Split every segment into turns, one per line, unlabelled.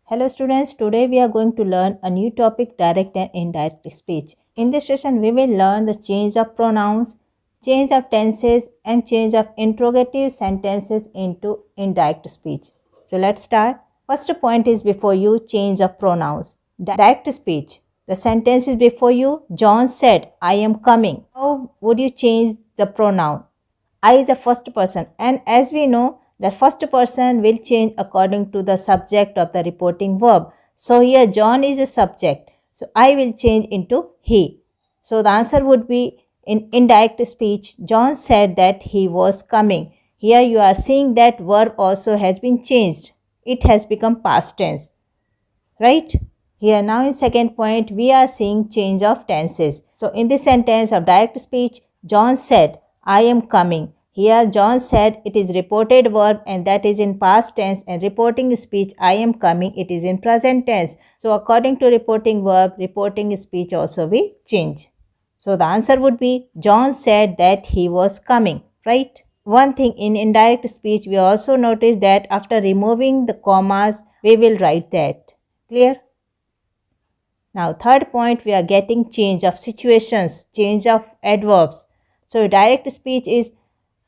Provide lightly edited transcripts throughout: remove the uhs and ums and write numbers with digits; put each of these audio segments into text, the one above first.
Hello students, today we are going to learn a new topic, direct and indirect speech. In this session, we will learn the change of pronouns, change of tenses and change of interrogative sentences into indirect speech. So let's start. First point is before you, change of pronouns. Direct speech. The sentence is before you. John said, I am coming. How would you change the pronoun? I is a first person, and as we know, the first person will change according to the subject of the reporting verb. So here John is a subject. So I will change into he. So the answer would be in indirect speech. John said that he was coming. Here you are seeing that verb also has been changed. It has become past tense. Right? Here now in second point we are seeing change of tenses. So in this sentence of direct speech, John said, I am coming. Here John said it is reported verb and that is in past tense, and reporting speech I am coming, it is in present tense. So according to reporting verb, reporting speech also will change. So the answer would be John said that he was coming, right? One thing in indirect speech, we also notice that after removing the commas, we will write that. Clear? Now third point, we are getting change of situations, change of adverbs. So direct speech is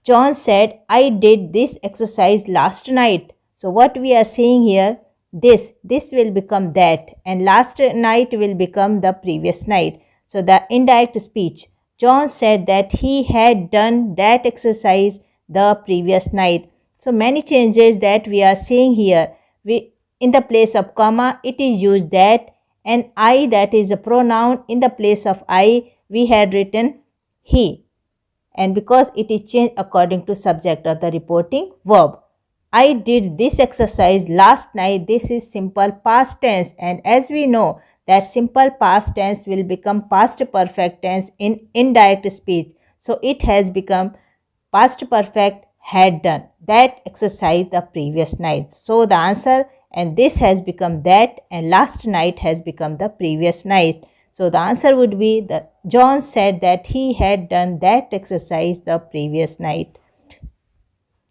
John said, I did this exercise last night. So what we are seeing here, this will become that, and last night will become the previous night. So the indirect speech, John said that he had done that exercise the previous night. So many changes that we are seeing here. In the place of comma, it is used that, and I, that is a pronoun, in the place of I, we had written he. And because it is changed according to subject of the reporting verb. I did this exercise last night. This is simple past tense, and as we know that simple past tense will become past perfect tense in indirect speech. So it has become past perfect had done that exercise the previous night. So the answer, and this has become that, and last night has become the previous night. So the answer would be that John said that he had done that exercise the previous night.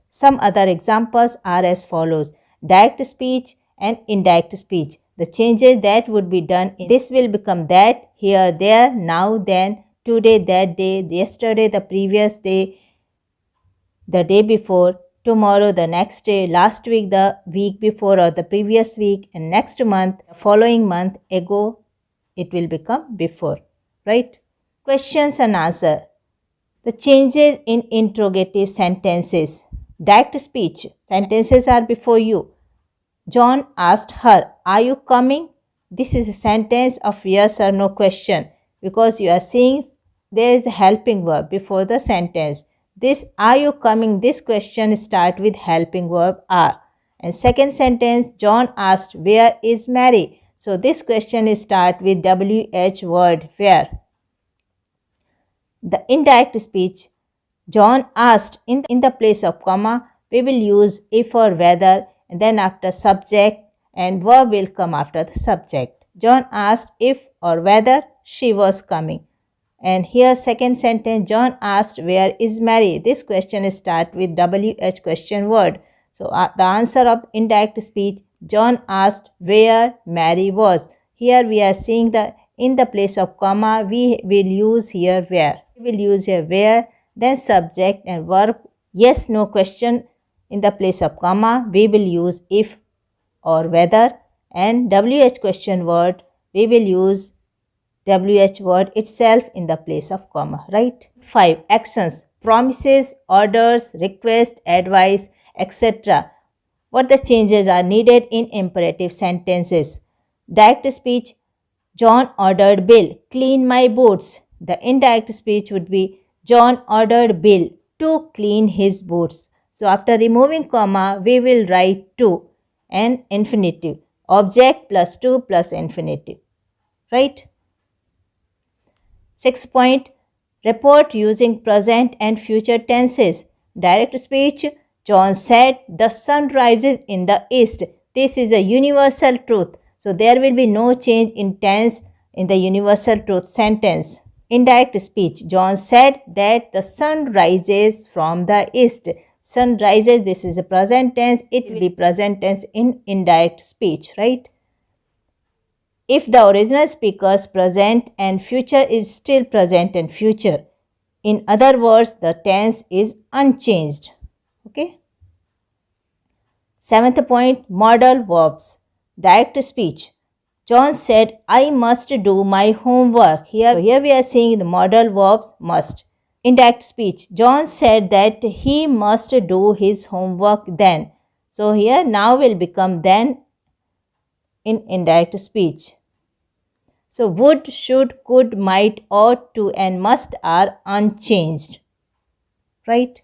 Some other examples are as follows. Direct speech and indirect speech. The changes that would be done in this will become that, here, there, now, then, today, that day, yesterday, the previous day, the day before, tomorrow, the next day, last week, the week before or the previous week, and next month, the following month, ago, it will become before, right? Questions and answer. The changes in interrogative sentences. Direct speech. Sentences are before you. John asked her, are you coming? This is a sentence of yes or no question, because you are seeing there is a helping verb before the sentence. This are you coming, this question start with helping verb are. And second sentence, John asked, where is Mary? So this question is start with WH word, where. The indirect speech, John asked, in the place of comma, we will use if or whether, and then after subject, and verb will come after the subject. John asked if or whether she was coming. And here second sentence, John asked, where is Mary? This question start with WH question word. So the answer of indirect speech, John asked where Mary was. Here we are seeing the in the place of comma, we will use here where. We will use here where, then subject and verb. Yes, no question in the place of comma, we will use if or whether, and WH question word, we will use WH word itself in the place of comma, right? 5. Actions, promises, orders, request, advice, etc. What the changes are needed in imperative sentences. Direct speech, John ordered Bill, clean my boots. The indirect speech would be, John ordered Bill to clean his boots. So after removing comma, we will write to and infinitive. Object plus to plus infinitive, right? 6 point, report using present and future tenses. Direct speech, John said, the sun rises in the east. This is a universal truth. So there will be no change in tense in the universal truth sentence. Indirect speech, John said that the sun rises from the east. Sun rises, this is a present tense. It will be present tense in indirect speech, right? if the original speaker's present and future is still present and future. In other words, the tense is unchanged. Okay. Seventh point, modal verbs. Direct speech. John said, I must do my homework. Here we are seeing the modal verbs must. Indirect speech. John said that he must do his homework then. So here now will become then in indirect speech. So would, should, could, might, ought to and must are unchanged. Right?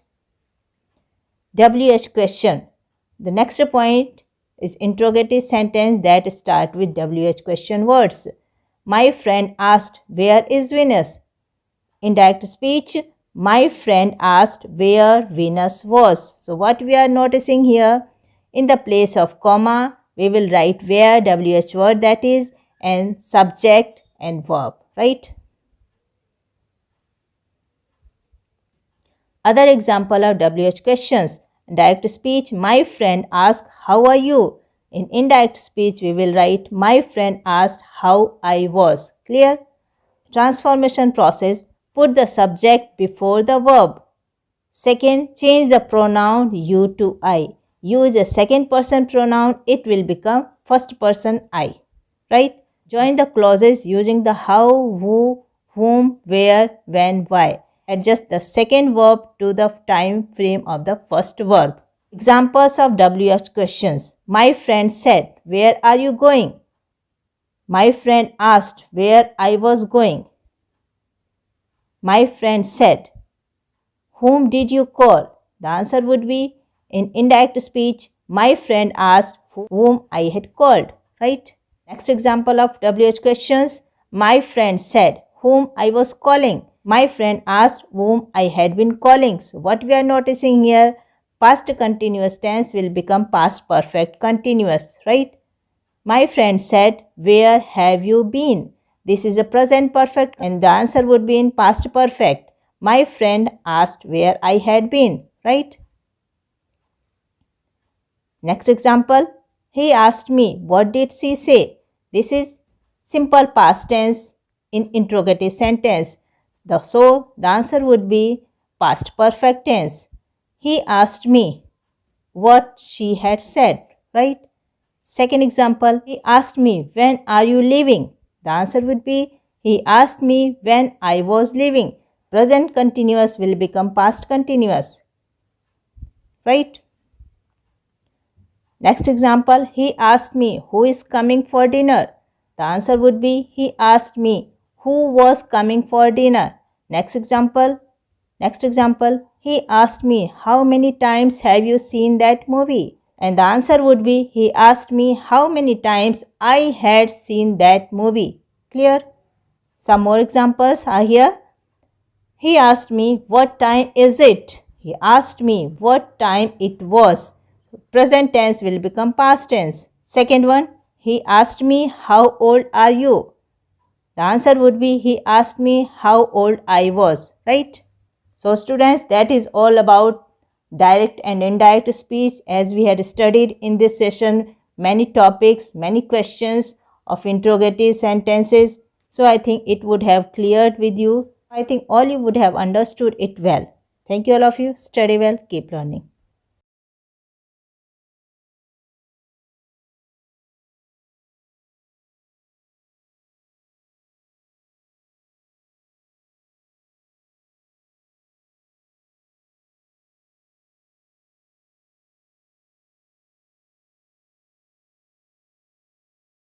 WH question. The next point is interrogative sentence that start with WH question words. My friend asked, where is Venus? Indirect speech. My friend asked where Venus was. So what we are noticing here, in the place of comma, we will write where, WH word that is, and subject and verb, right? Other example of WH questions. Direct speech, my friend asked, how are you? In indirect speech, we will write, my friend asked how I was. Clear? Transformation process, put the subject before the verb. Second, change the pronoun you to I. Use a second person pronoun, it will become first person I. Right? Join the clauses using the how, who, whom, where, when, why. Adjust the second verb to the time frame of the first verb. Examples of WH questions. My friend said, where are you going? My friend asked where I was going. My friend said, whom did you call? The answer would be, in indirect speech, my friend asked whom I had called. Right? Next example of WH questions. My friend said, whom I was calling. My friend asked whom I had been calling. So what we are noticing here, past continuous tense will become past perfect continuous, right? My friend said, where have you been? This is a present perfect and the answer would be in past perfect. My friend asked where I had been, right? Next example, he asked me, what did she say? This is simple past tense in interrogative sentence. So the answer would be past perfect tense. He asked me what she had said, right? Second example, he asked me, when are you leaving? The answer would be, he asked me when I was leaving. Present continuous will become past continuous, right? Next example, he asked me, who is coming for dinner? The answer would be, he asked me who was coming for dinner. Next example, he asked me, how many times have you seen that movie? And the answer would be, he asked me how many times I had seen that movie. Clear? Some more examples are here. He asked me, what time is it? He asked me what time it was. Present tense will become past tense. Second one, he asked me, how old are you? The answer would be, he asked me how old I was, right? So students, that is all about direct and indirect speech. As we had studied in this session, many topics, many questions of interrogative sentences. So I think it would have cleared with you. I think all you would have understood it well. Thank you all of you. Study well. Keep learning.